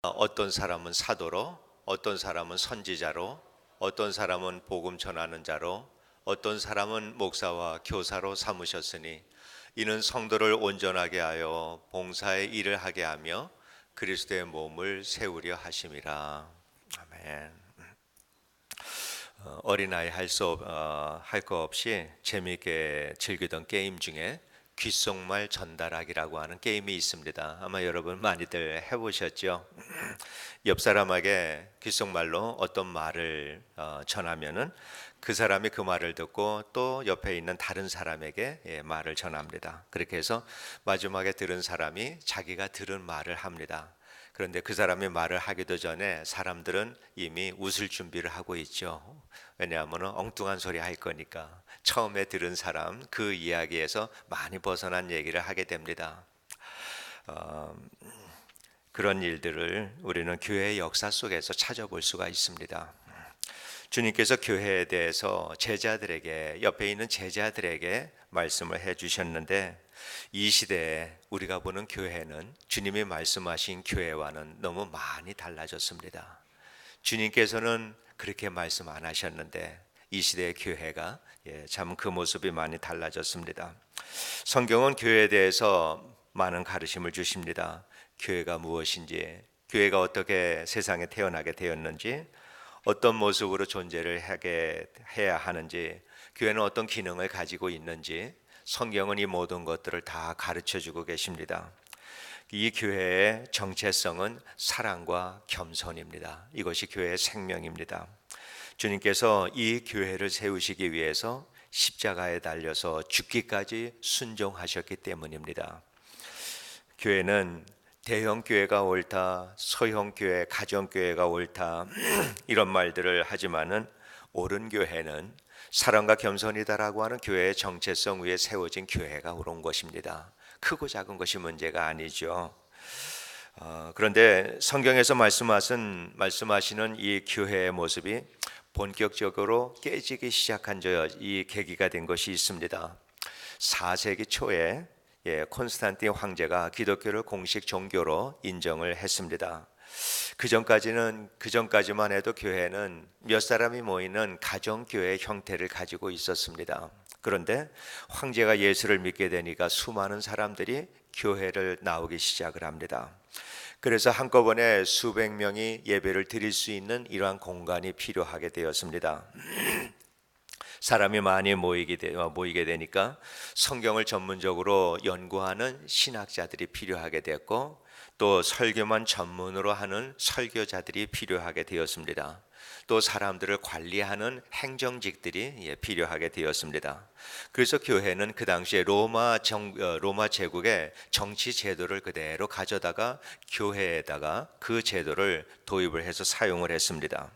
어떤 사람은 사도로, 어떤 사람은 선지자로, 어떤 사람은 복음 전하는 자로, 어떤 사람은 목사와 교사로 삼으셨으니 이는 성도를 온전하게 하여 봉사의 일을 하게 하며 그리스도의 몸을 세우려 하심이라. 아멘. 어린아이 할 거 없이 재미있게 즐기던 게임 중에 귓속말 전달하기라고 하는 게임이 있습니다. 아마 여러분 많이들 해보셨죠? 옆 사람에게 귓속말로 어떤 말을 전하면은 그 사람이 그 말을 듣고 또 옆에 있는 다른 사람에게 말을 전합니다. 그렇게 해서 마지막에 들은 사람이 자기가 들은 말을 합니다. 그런데 그 사람이 말을 하기도 전에 사람들은 이미 웃을 준비를 하고 있죠. 왜냐하면 엉뚱한 소리 할 거니까. 처음에 들은 사람 그 이야기에서 많이 벗어난 얘기를 하게 됩니다. 그런 일들을 우리는 교회의 역사 속에서 찾아볼 수가 있습니다. 주님께서 교회에 대해서 제자들에게, 옆에 있는 제자들에게 말씀을 해 주셨는데, 이 시대에 우리가 보는 교회는 주님이 말씀하신 교회와는 너무 많이 달라졌습니다. 주님께서는 그렇게 말씀 안 하셨는데 이 시대의 교회가 참 그 모습이 많이 달라졌습니다. 성경은 교회에 대해서 많은 가르침을 주십니다. 교회가 무엇인지, 교회가 어떻게 세상에 태어나게 되었는지, 어떤 모습으로 존재를 해야 하는지, 교회는 어떤 기능을 가지고 있는지, 성경은 이 모든 것들을 다 가르쳐 주고 계십니다. 이 교회의 정체성은 사랑과 겸손입니다. 이것이 교회의 생명입니다. 주님께서 이 교회를 세우시기 위해서 십자가에 달려서 죽기까지 순종하셨기 때문입니다. 교회는 대형 교회가 옳다, 소형 교회, 가정 교회가 옳다 이런 말들을 하지만은 옳은 교회는 사랑과 겸손이다라고 하는 교회의 정체성 위에 세워진 교회가 옳은 것입니다. 크고 작은 것이 문제가 아니죠. 그런데 성경에서 말씀하시는 이 교회의 모습이 본격적으로 깨지기 시작한 이 계기가 된 것이 있습니다. 4세기 초에 콘스탄틴 황제가 기독교를 공식 종교로 인정을 했습니다. 그 전까지만 해도 교회는 몇 사람이 모이는 가정교회 형태를 가지고 있었습니다. 그런데 황제가 예수를 믿게 되니까 수많은 사람들이 교회를 나오기 시작을 합니다. 그래서 한꺼번에 수백 명이 예배를 드릴 수 있는 이러한 공간이 필요하게 되었습니다. 사람이 많이 모이게 되니까 성경을 전문적으로 연구하는 신학자들이 필요하게 되었고, 또 설교만 전문으로 하는 설교자들이 필요하게 되었습니다. 또 사람들을 관리하는 행정직들이 필요하게 되었습니다. 그래서 교회는 그 당시에 로마 제국의 정치 제도를 그대로 가져다가 교회에다가 그 제도를 도입을 해서 사용을 했습니다.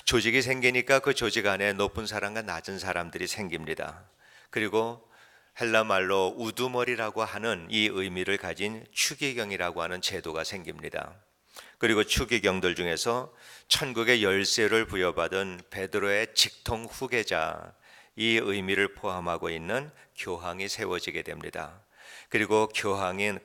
조직이 생기니까 그 조직 안에 높은 사람과 낮은 사람들이 생깁니다. 그리고 헬라 말로 우두머리라고 하는 이 의미를 가진 추기경이라고 하는 제도가 생깁니다. 그리고 추기경들 중에서 천국의 열쇠를 부여받은 베드로의 직통 후계자, 이 의미를 포함하고 있는 교황이 세워지게 됩니다. 그리고 교황은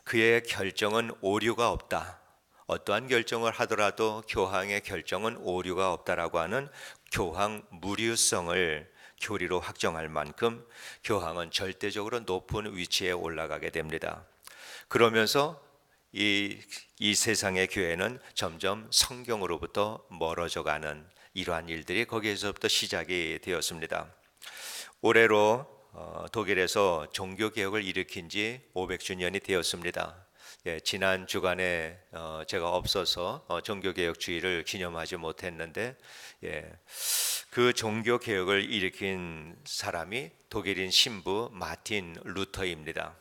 그의 결정은 오류가 없다. 어떠한 결정을 하더라도 교황의 결정은 오류가 없다라고 하는 교황 무류성을 교리로 확정할 만큼 교황은 절대적으로 높은 위치에 올라가게 됩니다. 그러면서 이 세상의 교회는 점점 성경으로부터 멀어져가는 이러한 일들이 거기에서부터 시작이 되었습니다. 올해로 독일에서 종교개혁을 일으킨 지 500주년이 되었습니다. 지난 주간에 제가 없어서 종교개혁 주일을 기념하지 못했는데, 그 종교개혁을 일으킨 사람이 독일인 신부 마틴 루터입니다.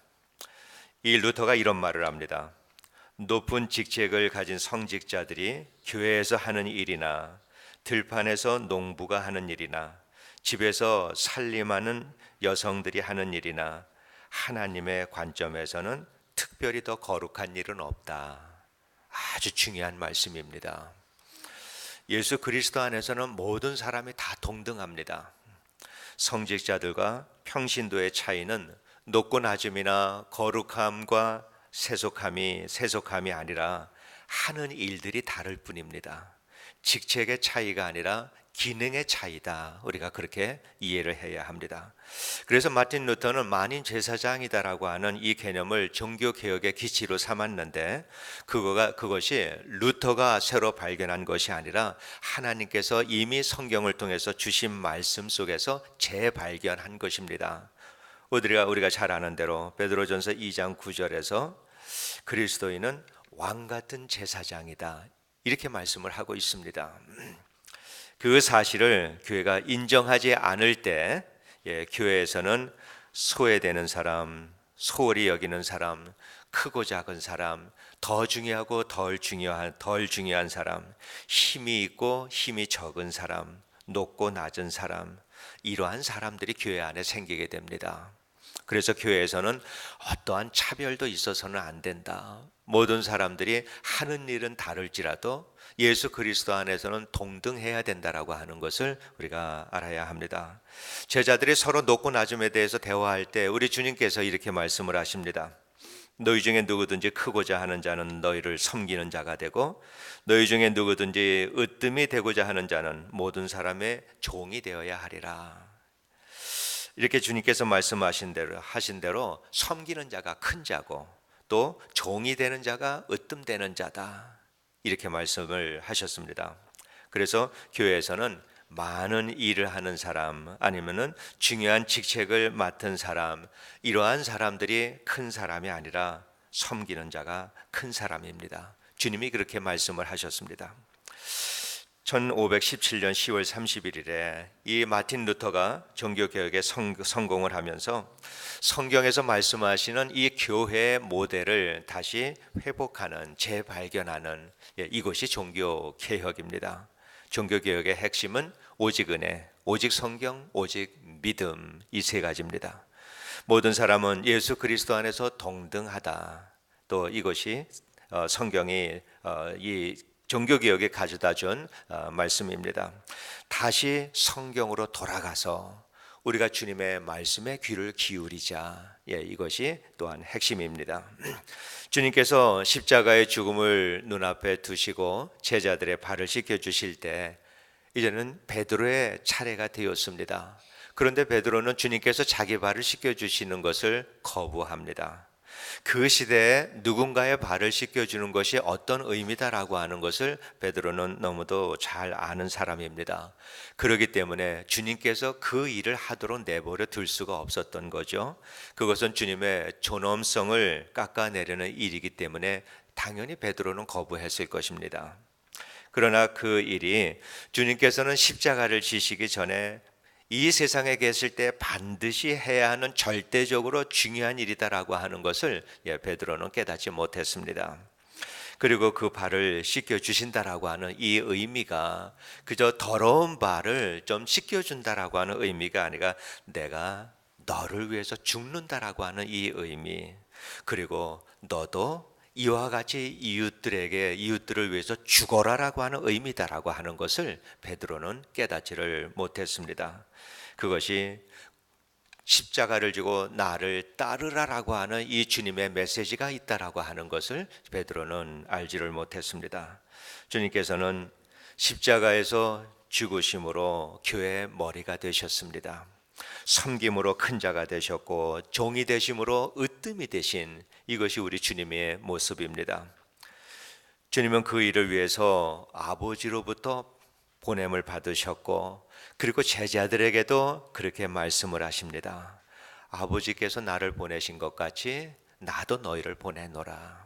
이 루터가 이런 말을 합니다. 높은 직책을 가진 성직자들이 교회에서 하는 일이나 들판에서 농부가 하는 일이나 집에서 살림하는 여성들이 하는 일이나 하나님의 관점에서는 특별히 더 거룩한 일은 없다. 아주 중요한 말씀입니다. 예수 그리스도 안에서는 모든 사람이 다 동등합니다. 성직자들과 평신도의 차이는 높고 낮음이나 거룩함과 세속함이 아니라 하는 일들이 다를 뿐입니다. 직책의 차이가 아니라 기능의 차이다. 우리가 그렇게 이해를 해야 합니다. 그래서 마틴 루터는 만인 제사장이다라고 하는 이 개념을 종교 개혁의 기치로 삼았는데 그것이 루터가 새로 발견한 것이 아니라 하나님께서 이미 성경을 통해서 주신 말씀 속에서 재발견한 것입니다. 우리가 잘 아는 대로 베드로전서 2장 9절에서 그리스도인은 왕 같은 제사장이다. 이렇게 말씀을 하고 있습니다. 그 사실을 교회가 인정하지 않을 때 교회에서는 소외되는 사람, 소홀히 여기는 사람, 크고 작은 사람, 더 중요하고 덜 중요한 사람, 힘이 있고 힘이 적은 사람, 높고 낮은 사람, 이러한 사람들이 교회 안에 생기게 됩니다. 그래서 교회에서는 어떠한 차별도 있어서는 안 된다. 모든 사람들이 하는 일은 다를지라도 예수 그리스도 안에서는 동등해야 된다라고 하는 것을 우리가 알아야 합니다. 제자들이 서로 높고 낮음에 대해서 대화할 때 우리 주님께서 이렇게 말씀을 하십니다. 너희 중에 누구든지 크고자 하는 자는 너희를 섬기는 자가 되고 너희 중에 누구든지 으뜸이 되고자 하는 자는 모든 사람의 종이 되어야 하리라. 이렇게 주님께서 말씀하신 대로 하신 대로 섬기는 자가 큰 자고 또 종이 되는 자가 으뜸되는 자다. 이렇게 말씀을 하셨습니다. 그래서 교회에서는 많은 일을 하는 사람 아니면은 중요한 직책을 맡은 사람, 이러한 사람들이 큰 사람이 아니라 섬기는 자가 큰 사람입니다. 주님이 그렇게 말씀을 하셨습니다. 1517년 10월 31일에 이 마틴 루터가 종교개혁에 성공을 하면서 성경에서 말씀하시는 이 교회의 모델을 다시 회복하는, 재발견하는 이것이 종교개혁입니다. 종교개혁의 핵심은 오직 은혜, 오직 성경, 오직 믿음, 이 세 가지입니다. 모든 사람은 예수 그리스도 안에서 동등하다. 또 이것이 성경이 이 종교개혁에 가져다 준 말씀입니다. 다시 성경으로 돌아가서 우리가 주님의 말씀에 귀를 기울이자. 이것이 또한 핵심입니다. 주님께서 십자가의 죽음을 눈앞에 두시고 제자들의 발을 씻겨주실 때 이제는 베드로의 차례가 되었습니다. 그런데 베드로는 주님께서 자기 발을 씻겨주시는 것을 거부합니다. 그 시대에 누군가의 발을 씻겨주는 것이 어떤 의미다라고 하는 것을 베드로는 너무도 잘 아는 사람입니다. 그렇기 때문에 주님께서 그 일을 하도록 내버려 둘 수가 없었던 거죠. 그것은 주님의 존엄성을 깎아내리는 일이기 때문에 당연히 베드로는 거부했을 것입니다. 그러나 그 일이 주님께서는 십자가를 지시기 전에 이 세상에 계실 때 반드시 해야 하는 절대적으로 중요한 일이다라고 하는 것을 베드로는 깨닫지 못했습니다. 그리고 그 발을 씻겨주신다라고 하는 이 의미가 그저 더러운 발을 좀 씻겨준다라고 하는 의미가 아니라 내가 너를 위해서 죽는다라고 하는 이 의미, 그리고 너도 이와 같이 이웃들을 위해서 죽어라라고 하는 의미다라고 하는 것을 베드로는 깨닫지를 못했습니다. 그것이 십자가를 지고 나를 따르라라고 하는 이 주님의 메시지가 있다라고 하는 것을 베드로는 알지를 못했습니다. 주님께서는 십자가에서 죽으심으로 교회의 머리가 되셨습니다. 섬김으로 큰 자가 되셨고 종이 되심으로 으뜸이 되신, 이것이 우리 주님의 모습입니다. 주님은 그 일을 위해서 아버지로부터 보냄을 받으셨고 그리고 제자들에게도 그렇게 말씀을 하십니다. 아버지께서 나를 보내신 것 같이 나도 너희를 보내노라.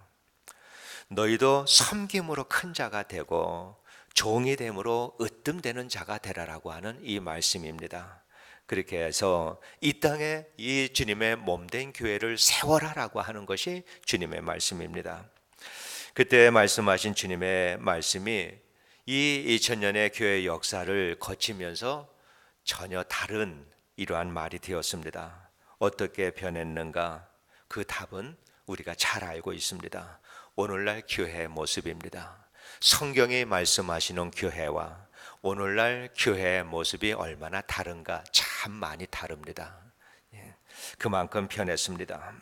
너희도 섬김으로 큰 자가 되고 종이 됨으로 으뜸되는 자가 되라라고 하는 이 말씀입니다. 그렇게 해서 이 땅에 이 주님의 몸된 교회를 세워라라고 하는 것이 주님의 말씀입니다. 그때 말씀하신 주님의 말씀이 이 2000년의 교회 역사를 거치면서 전혀 다른 이러한 말이 되었습니다. 어떻게 변했는가? 그 답은 우리가 잘 알고 있습니다. 오늘날 교회의 모습입니다. 성경이 말씀하시는 교회와 오늘날 교회의 모습이 얼마나 다른가? 참 많이 다릅니다. 그만큼 변했습니다.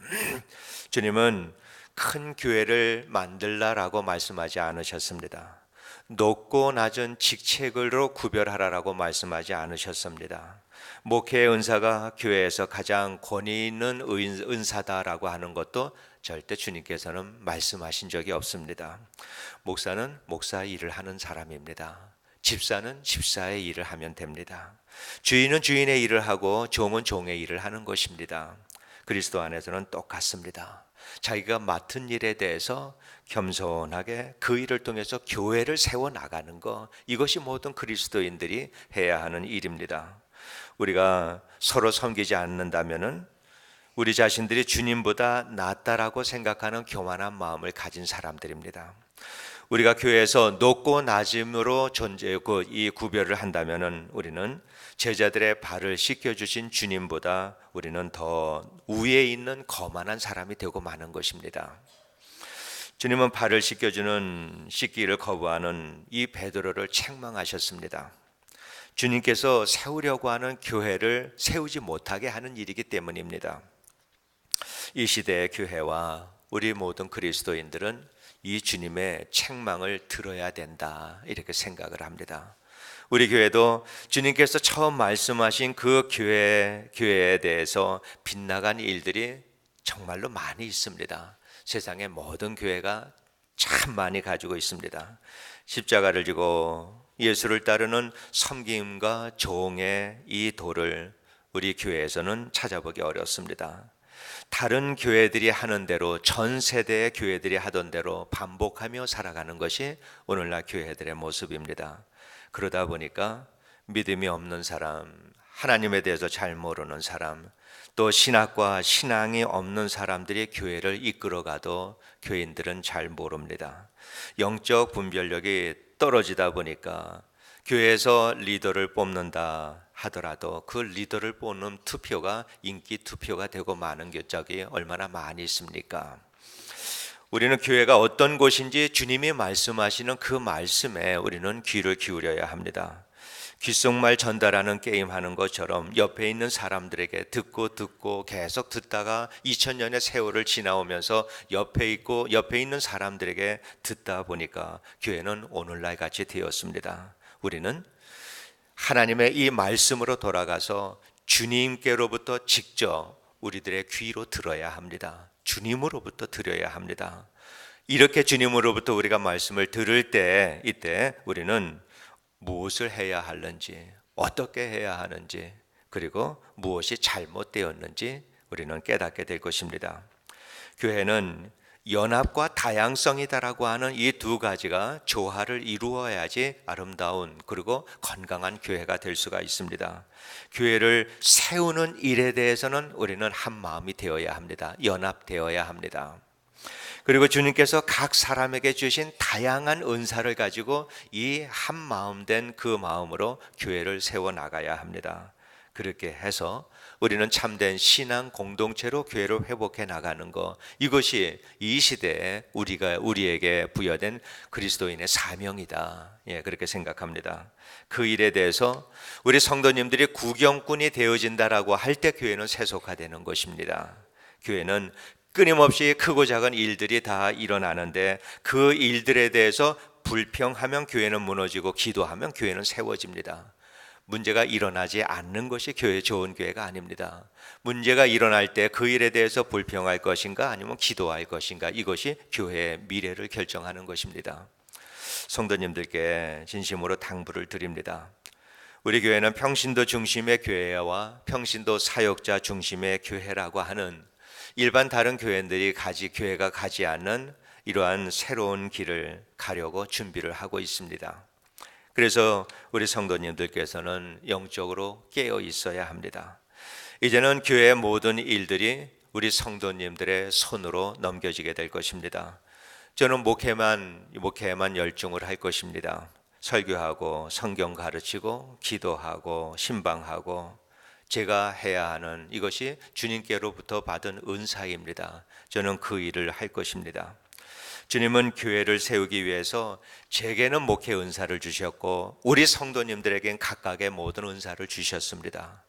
주님은 큰 교회를 만들라라고 말씀하지 않으셨습니다. 높고 낮은 직책으로 구별하라라고 말씀하지 않으셨습니다. 목회의 은사가 교회에서 가장 권위 있는 은사다라고 하는 것도 절대 주님께서는 말씀하신 적이 없습니다. 목사는 목사의 일을 하는 사람입니다. 집사는 집사의 일을 하면 됩니다. 주인은 주인의 일을 하고 종은 종의 일을 하는 것입니다. 그리스도 안에서는 똑같습니다. 자기가 맡은 일에 대해서 겸손하게 그 일을 통해서 교회를 세워나가는 것, 이것이 모든 그리스도인들이 해야 하는 일입니다. 우리가 서로 섬기지 않는다면은 우리 자신들이 주님보다 낫다라고 생각하는 교만한 마음을 가진 사람들입니다. 우리가 교회에서 높고 낮음으로 이 구별을 한다면은 우리는 제자들의 발을 씻겨주신 주님보다 우리는 더 위에 있는 거만한 사람이 되고 마는 것입니다. 주님은 발을 씻기를 거부하는 이 베드로를 책망하셨습니다. 주님께서 세우려고 하는 교회를 세우지 못하게 하는 일이기 때문입니다. 이 시대의 교회와 우리 모든 그리스도인들은 이 주님의 책망을 들어야 된다, 이렇게 생각을 합니다. 우리 교회도 주님께서 처음 말씀하신 그 교회에 대해서 빗나간 일들이 정말로 많이 있습니다. 세상의 모든 교회가 참 많이 가지고 있습니다. 십자가를 지고 예수를 따르는 섬김과 종의 이 도를 우리 교회에서는 찾아보기 어렵습니다. 다른 교회들이 하는 대로, 전 세대의 교회들이 하던 대로 반복하며 살아가는 것이 오늘날 교회들의 모습입니다. 그러다 보니까 믿음이 없는 사람, 하나님에 대해서 잘 모르는 사람, 또 신학과 신앙이 없는 사람들이 교회를 이끌어가도 교인들은 잘 모릅니다. 영적 분별력이 떨어지다 보니까 교회에서 리더를 뽑는다 하더라도 그 리더를 뽑는 투표가 인기 투표가 되고 마는 적이 얼마나 많이 있습니까? 우리는 교회가 어떤 곳인지 주님이 말씀하시는 그 말씀에 우리는 귀를 기울여야 합니다. 귓속말 전달하는 게임 하는 것처럼 옆에 있는 사람들에게 듣고 계속 듣다가 2000년의 세월을 지나오면서 옆에 있는 사람들에게 듣다 보니까 교회는 오늘날 같이 되었습니다. 우리는 하나님의 이 말씀으로 돌아가서 주님께로부터 직접 우리들의 귀로 들어야 합니다. 주님으로부터 들어야 합니다. 이렇게 주님으로부터 우리가 말씀을 들을 때, 이때 우리는 무엇을 해야 하는지, 어떻게 해야 하는지, 그리고 무엇이 잘못되었는지 우리는 깨닫게 될 것입니다. 교회는 연합과 다양성이다라고 하는 이 두 가지가 조화를 이루어야지 아름다운 그리고 건강한 교회가 될 수가 있습니다. 교회를 세우는 일에 대해서는 우리는 한 마음이 되어야 합니다. 연합되어야 합니다. 그리고 주님께서 각 사람에게 주신 다양한 은사를 가지고 이 한 마음 된 그 마음으로 교회를 세워 나가야 합니다. 그렇게 해서 우리는 참된 신앙 공동체로 교회를 회복해 나가는 것, 이것이 이 시대에 우리에게 부여된 그리스도인의 사명이다. 그렇게 생각합니다. 그 일에 대해서 우리 성도님들이 구경꾼이 되어진다라고 할 때 교회는 세속화되는 것입니다. 교회는 끊임없이 크고 작은 일들이 다 일어나는데 그 일들에 대해서 불평하면 교회는 무너지고 기도하면 교회는 세워집니다. 문제가 일어나지 않는 것이 좋은 교회가 아닙니다. 문제가 일어날 때 그 일에 대해서 불평할 것인가 아니면 기도할 것인가, 이것이 교회의 미래를 결정하는 것입니다. 성도님들께 진심으로 당부를 드립니다. 우리 교회는 평신도 중심의 교회와 평신도 사역자 중심의 교회라고 하는 일반 다른 교회가 가지 않는 이러한 새로운 길을 가려고 준비를 하고 있습니다. 그래서 우리 성도님들께서는 영적으로 깨어 있어야 합니다. 이제는 교회의 모든 일들이 우리 성도님들의 손으로 넘겨지게 될 것입니다. 저는 목회에만 열중을 할 것입니다. 설교하고 성경 가르치고 기도하고 신방하고 제가 해야 하는 이것이 주님께로부터 받은 은사입니다. 저는 그 일을 할 것입니다. 주님은 교회를 세우기 위해서 제게는 목회 은사를 주셨고 우리 성도님들에겐 각각의 모든 은사를 주셨습니다.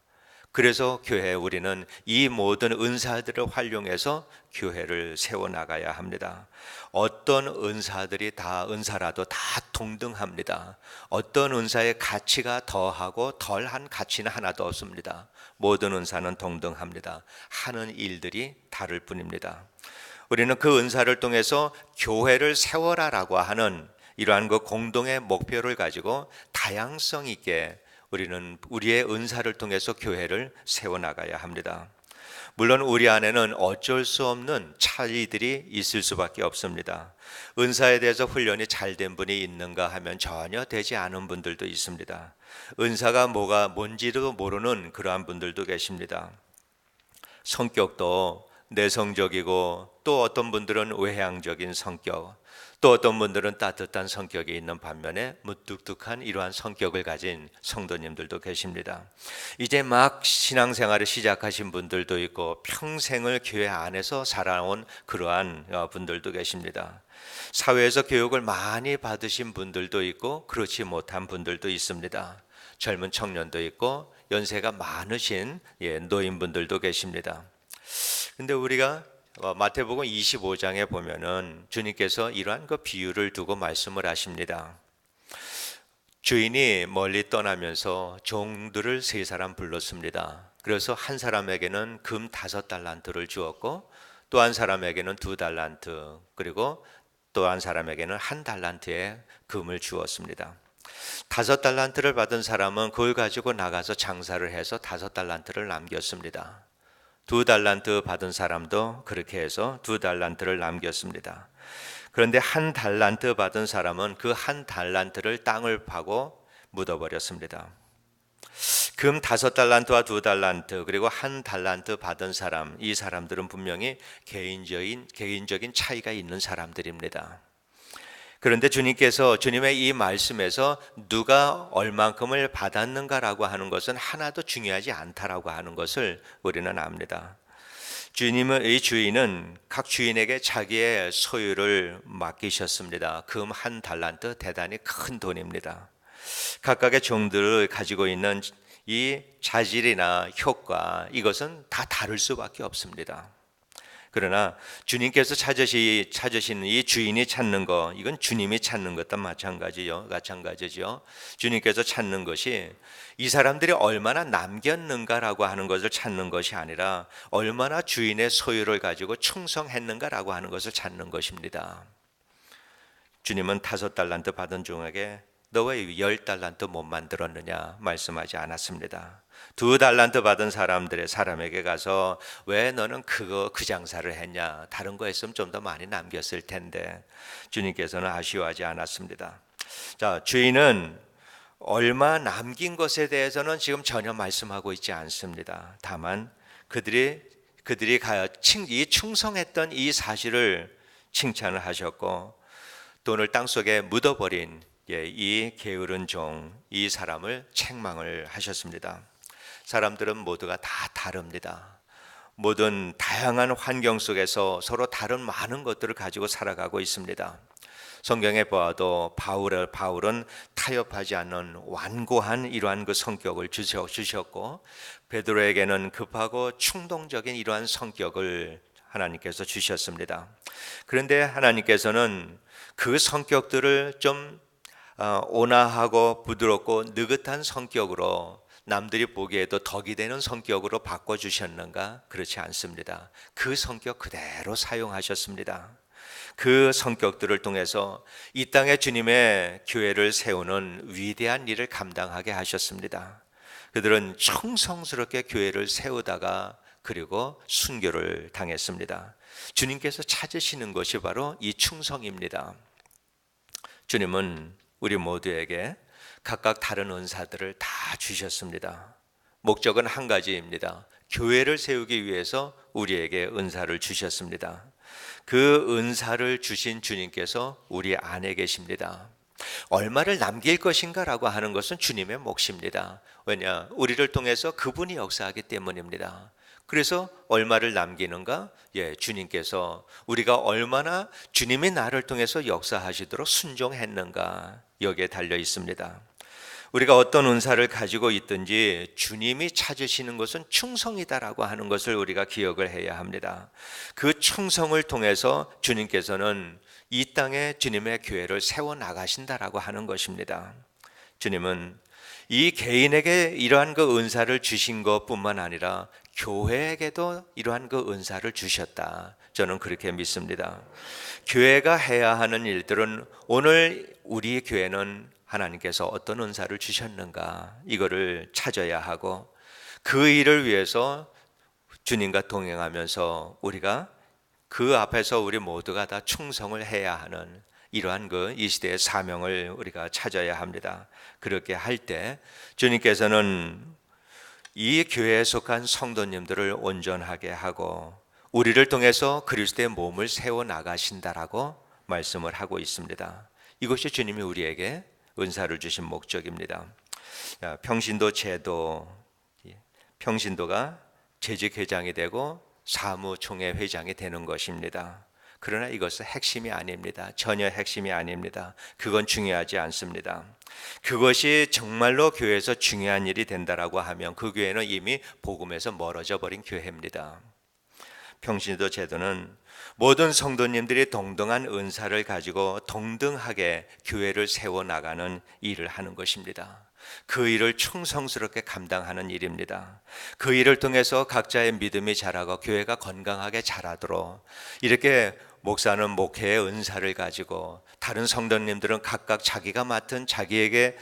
그래서 교회 우리는 이 모든 은사들을 활용해서 교회를 세워나가야 합니다. 어떤 은사들이 다 은사라도 다 동등합니다. 어떤 은사의 가치가 더하고 덜한 가치는 하나도 없습니다. 모든 은사는 동등합니다. 하는 일들이 다를 뿐입니다. 우리는 그 은사를 통해서 교회를 세워라라고 하는 이러한 그 공동의 목표를 가지고 다양성 있게 우리는 우리의 은사를 통해서 교회를 세워나가야 합니다. 물론 우리 안에는 어쩔 수 없는 차이들이 있을 수밖에 없습니다. 은사에 대해서 훈련이 잘 된 분이 있는가 하면 전혀 되지 않은 분들도 있습니다. 은사가 뭔지도 모르는 그러한 분들도 계십니다. 성격도 내성적이고 또 어떤 분들은 외향적인 성격, 또 어떤 분들은 따뜻한 성격이 있는 반면에 무뚝뚝한 이러한 성격을 가진 성도님들도 계십니다. 이제 막 신앙생활을 시작하신 분들도 있고 평생을 교회 안에서 살아온 그러한 분들도 계십니다. 사회에서 교육을 많이 받으신 분들도 있고 그렇지 못한 분들도 있습니다. 젊은 청년도 있고 연세가 많으신 노인분들도 계십니다. 근데 우리가 마태복음 25장에 보면은 주님께서 이러한 그 비유를 두고 말씀을 하십니다. 주인이 멀리 떠나면서 종들을 3사람 불렀습니다. 그래서 한 사람에게는 금 5달란트를 주었고 또 한 사람에게는 2달란트, 그리고 또 한 사람에게는 1달란트의 금을 주었습니다. 5달란트를 받은 사람은 그걸 가지고 나가서 장사를 해서 5달란트를 남겼습니다. 2달란트 받은 사람도 그렇게 해서 2달란트를 남겼습니다. 그런데 1달란트 받은 사람은 그 1달란트를 땅을 파고 묻어버렸습니다. 금 5달란트와 2달란트 그리고 1달란트 받은 사람, 이 사람들은 분명히 개인적인 차이가 있는 사람들입니다. 그런데 주님께서 주님의 이 말씀에서 누가 얼만큼을 받았는가라고 하는 것은 하나도 중요하지 않다라고 하는 것을 우리는 압니다. 이 주인은 각 주인에게 자기의 소유를 맡기셨습니다. 금 1달란트, 대단히 큰 돈입니다. 각각의 종들을 가지고 있는 이 자질이나 효과, 이것은 다 다를 수밖에 없습니다. 그러나 주님께서 찾으시는 이 주인이 찾는 거, 이건 주님이 찾는 것도 마찬가지죠. 주님께서 찾는 것이 이 사람들이 얼마나 남겼는가라고 하는 것을 찾는 것이 아니라 얼마나 주인의 소유를 가지고 충성했는가라고 하는 것을 찾는 것입니다. 주님은 5달란트 받은 종에게 너 왜 10달란트 못 만들었느냐 말씀하지 않았습니다. 2달란트 받은 사람에게 가서 왜 너는 그 장사를 했냐, 다른 거 했으면 좀 더 많이 남겼을 텐데, 주님께서는 아쉬워하지 않았습니다. 자, 주인은 얼마 남긴 것에 대해서는 지금 전혀 말씀하고 있지 않습니다. 다만 그들이 이 충성했던 이 사실을 칭찬을 하셨고, 돈을 땅속에 묻어버린 이 게으른 종, 이 사람을 책망을 하셨습니다. 사람들은 모두가 다 다릅니다. 모든 다양한 환경 속에서 서로 다른 많은 것들을 가지고 살아가고 있습니다. 성경에 보아도 바울은 타협하지 않는 완고한 이러한 그 성격을 주셨고, 베드로에게는 급하고 충동적인 이러한 성격을 하나님께서 주셨습니다. 그런데 하나님께서는 그 성격들을 좀 온화하고 부드럽고 느긋한 성격으로, 남들이 보기에도 덕이 되는 성격으로 바꿔주셨는가? 그렇지 않습니다. 그 성격 그대로 사용하셨습니다. 그 성격들을 통해서 이 땅에 주님의 교회를 세우는 위대한 일을 감당하게 하셨습니다. 그들은 충성스럽게 교회를 세우다가 그리고 순교를 당했습니다. 주님께서 찾으시는 것이 바로 이 충성입니다. 주님은 우리 모두에게 각각 다른 은사들을 다 주셨습니다. 목적은 한 가지입니다. 교회를 세우기 위해서 우리에게 은사를 주셨습니다. 그 은사를 주신 주님께서 우리 안에 계십니다. 얼마를 남길 것인가라고 하는 것은 주님의 몫입니다. 왜냐? 우리를 통해서 그분이 역사하기 때문입니다. 그래서 얼마를 남기는가? 주님께서 우리가 얼마나 주님이 나를 통해서 역사하시도록 순종했는가, 여기에 달려 있습니다. 우리가 어떤 은사를 가지고 있든지 주님이 찾으시는 것은 충성이다라고 하는 것을 우리가 기억을 해야 합니다. 그 충성을 통해서 주님께서는 이 땅에 주님의 교회를 세워 나가신다라고 하는 것입니다. 주님은 이 개인에게 이러한 그 은사를 주신 것뿐만 아니라 교회에게도 이러한 그 은사를 주셨다. 저는 그렇게 믿습니다. 교회가 해야 하는 일들은 오늘 우리 교회는 하나님께서 어떤 은사를 주셨는가 이거를 찾아야 하고 그 일을 위해서 주님과 동행하면서 우리가 그 앞에서 우리 모두가 다 충성을 해야 하는 이러한 그 이 시대의 사명을 우리가 찾아야 합니다. 그렇게 할 때 주님께서는 이 교회에 속한 성도님들을 온전하게 하고 우리를 통해서 그리스도의 몸을 세워 나가신다라고 말씀을 하고 있습니다. 이것이 주님이 우리에게 은사를 주신 목적입니다. 평신도 제도, 평신도가 재직회장이 되고 사무총회 회장이 되는 것입니다. 그러나 이것은 핵심이 아닙니다. 전혀 핵심이 아닙니다. 그건 중요하지 않습니다. 그것이 정말로 교회에서 중요한 일이 된다라고 하면 그 교회는 이미 복음에서 멀어져 버린 교회입니다. 평신도 제도는 모든 성도님들이 동등한 은사를 가지고 동등하게 교회를 세워나가는 일을 하는 것입니다. 그 일을 충성스럽게 감당하는 일입니다. 그 일을 통해서 각자의 믿음이 자라고 교회가 건강하게 자라도록 이렇게 목사는 목회의 은사를 가지고 다른 성도님들은 각각 자기가 맡은 자기가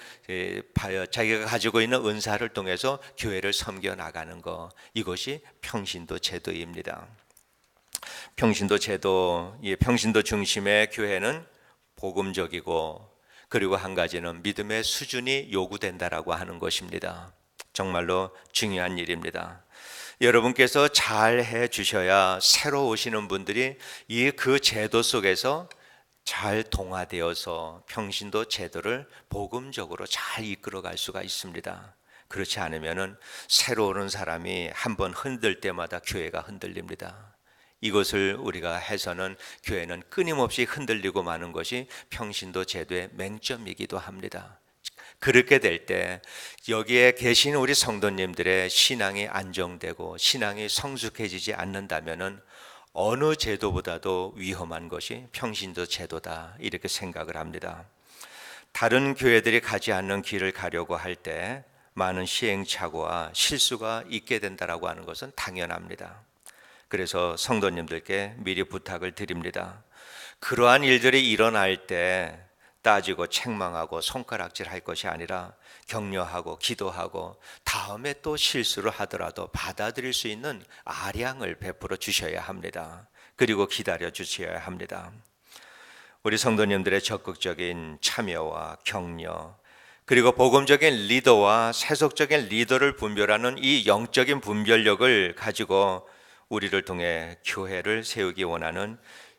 가지고 있는 은사를 통해서 교회를 섬겨 나가는 것, 이것이 평신도 제도입니다. 평신도 제도, 이 평신도 중심의 교회는 복음적이고 그리고 한 가지는 믿음의 수준이 요구된다라고 하는 것입니다. 정말로 중요한 일입니다. 여러분께서 잘 해 주셔야 새로 오시는 분들이 그 제도 속에서 잘 동화되어서 평신도 제도를 복음적으로 잘 이끌어갈 수가 있습니다. 그렇지 않으면은 새로 오는 사람이 한번 흔들 때마다 교회가 흔들립니다. 이것을 우리가 해서는 교회는 끊임없이 흔들리고 마는 것이 평신도 제도의 맹점이기도 합니다. 그렇게 될 때 여기에 계신 우리 성도님들의 신앙이 안정되고 신앙이 성숙해지지 않는다면은 어느 제도보다도 위험한 것이 평신도 제도다, 이렇게 생각을 합니다. 다른 교회들이 가지 않는 길을 가려고 할 때 많은 시행착오와 실수가 있게 된다라고 하는 것은 당연합니다. 그래서 성도님들께 미리 부탁을 드립니다. 그러한 일들이 일어날 때 따지고 책망하고 손가락질 할 것이 아니라 격려하고 기도하고 다음에 또 실수를 하더라도 받아들일 수 있는 아량을 베풀어 주셔야 합니다. 그리고 기다려 주셔야 합니다. 우리 성도님들의 적극적인 참여와 격려, 그리고 복음적인 리더와 세속적인 리더를 분별하는 이 영적인 분별력을 가지고 우리를 통해 교회를 세우기 원하는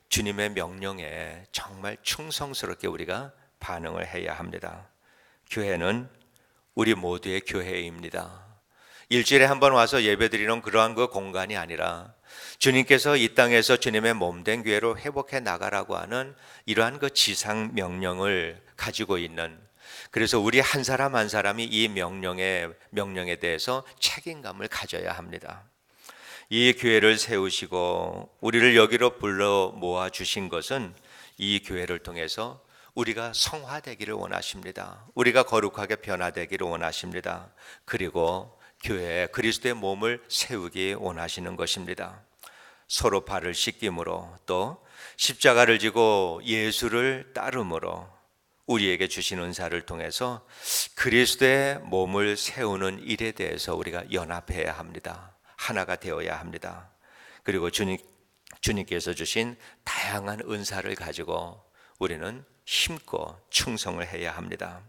주님의 명령에 정말 충성스럽게 우리가 반응을 해야 합니다. 교회는 우리 모두의 교회입니다. 일주일에 한 번 와서 예배드리는 그러한 그 공간이 아니라 주님께서 이 땅에서 주님의 몸된 교회로 회복해 나가라고 하는 이러한 그 지상 명령을 가지고 있는, 그래서 우리 한 사람 한 사람이 이 명령에 대해서 책임감을 가져야 합니다. 이 교회를 세우시고 우리를 여기로 불러 모아 주신 것은 이 교회를 통해서 우리가 성화되기를 원하십니다. 우리가 거룩하게 변화되기를 원하십니다. 그리고 교회에 그리스도의 몸을 세우기 원하시는 것입니다. 서로 발을 씻김으로 또 십자가를 지고 예수를 따름으로 우리에게 주신 은사를 통해서 그리스도의 몸을 세우는 일에 대해서 우리가 연합해야 합니다. 하나가 되어야 합니다. 그리고 주님께서 주신 다양한 은사를 가지고 우리는 힘껏 충성을 해야 합니다.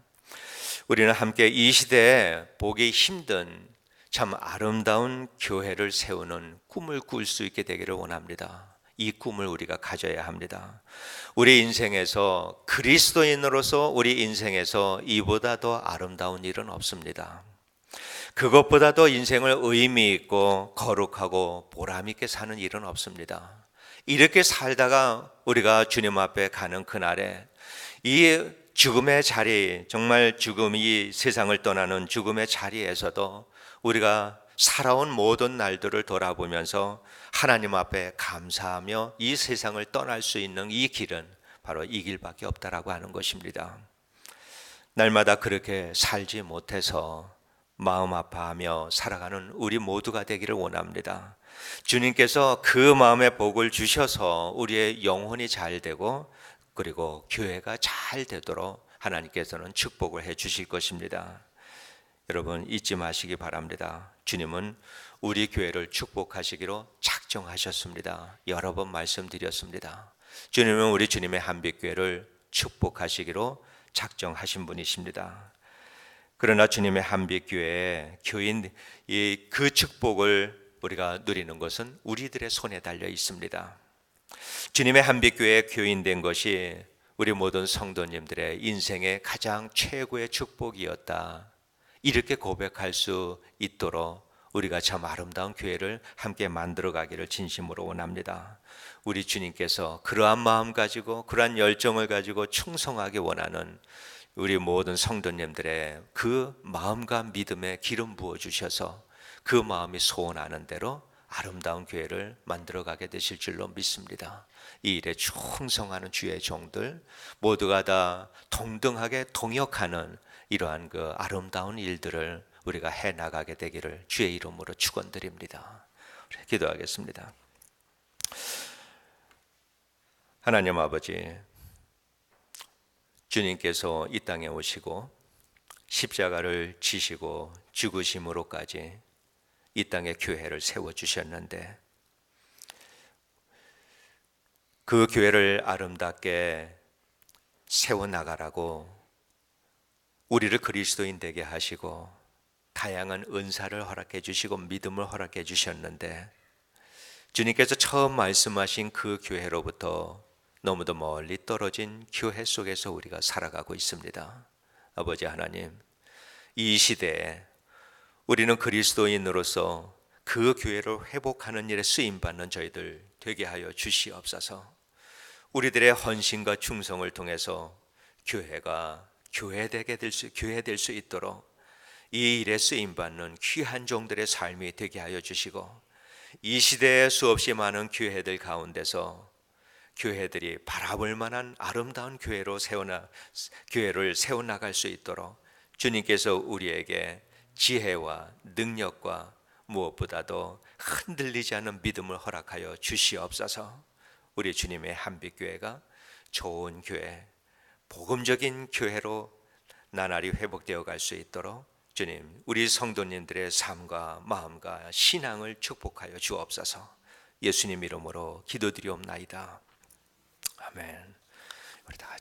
우리는 함께 이 시대에 보기 힘든 참 아름다운 교회를 세우는 꿈을 꿀 수 있게 되기를 원합니다. 이 꿈을 우리가 가져야 합니다. 우리 인생에서 그리스도인으로서 우리 인생에서 이보다 더 아름다운 일은 없습니다. 그것보다도 인생을 의미 있고 거룩하고 보람 있게 사는 일은 없습니다. 이렇게 살다가 우리가 주님 앞에 가는 그날에 이 죽음의 자리, 정말 이 세상을 떠나는 죽음의 자리에서도 우리가 살아온 모든 날들을 돌아보면서 하나님 앞에 감사하며 이 세상을 떠날 수 있는 이 길은 바로 이 길밖에 없다라고 하는 것입니다. 날마다 그렇게 살지 못해서 마음 아파하며 살아가는 우리 모두가 되기를 원합니다. 주님께서 그 마음의 복을 주셔서 우리의 영혼이 잘 되고 그리고 교회가 잘 되도록 하나님께서는 축복을 해 주실 것입니다. 여러분 잊지 마시기 바랍니다. 주님은 우리 교회를 축복하시기로 작정하셨습니다. 여러 번 말씀드렸습니다. 주님은 우리 주님의 한빛교회를 축복하시기로 작정하신 분이십니다. 그러나 주님의 한빛교회의 교인 그 축복을 우리가 누리는 것은 우리들의 손에 달려 있습니다. 주님의 한빛교회의 교인된 것이 우리 모든 성도님들의 인생의 가장 최고의 축복이었다. 이렇게 고백할 수 있도록 우리가 참 아름다운 교회를 함께 만들어 가기를 진심으로 원합니다. 우리 주님께서 그러한 마음 가지고 그러한 열정을 가지고 충성하기 원하는 우리 모든 성도님들의 그 마음과 믿음에 기름 부어 주셔서 그 마음이 소원하는 대로 아름다운 교회를 만들어 가게 되실 줄로 믿습니다. 이 일에 충성하는 주의 종들 모두가 다 동등하게 동역하는 이러한 그 아름다운 일들을 우리가 해 나가게 되기를 주의 이름으로 축원드립니다. 기도하겠습니다. 하나님 아버지, 주님께서 이 땅에 오시고 십자가를 지시고 죽으심으로까지 이 땅에 교회를 세워주셨는데 그 교회를 아름답게 세워나가라고 우리를 그리스도인 되게 하시고 다양한 은사를 허락해 주시고 믿음을 허락해 주셨는데 주님께서 처음 말씀하신 그 교회로부터 너무도 멀리 떨어진 교회 속에서 우리가 살아가고 있습니다. 아버지 하나님, 이 시대에 우리는 그리스도인으로서 그 교회를 회복하는 일에 쓰임받는 저희들 되게 하여 주시옵소서. 우리들의 헌신과 충성을 통해서 교회가 교회 될 수 있도록 이 일에 쓰임받는 귀한 종들의 삶이 되게 하여 주시고 이 시대에 수없이 많은 교회들 가운데서 교회들이 바라볼 만한 아름다운 교회를 세워나갈 수 있도록 주님께서 우리에게 지혜와 능력과 무엇보다도 흔들리지 않는 믿음을 허락하여 주시옵소서. 우리 주님의 한빛교회가 좋은 교회, 복음적인 교회로 나날이 회복되어 갈 수 있도록 주님, 우리 성도님들의 삶과 마음과 신앙을 축복하여 주옵소서. 예수님 이름으로 기도드리옵나이다. 아멘. 우리 다 같이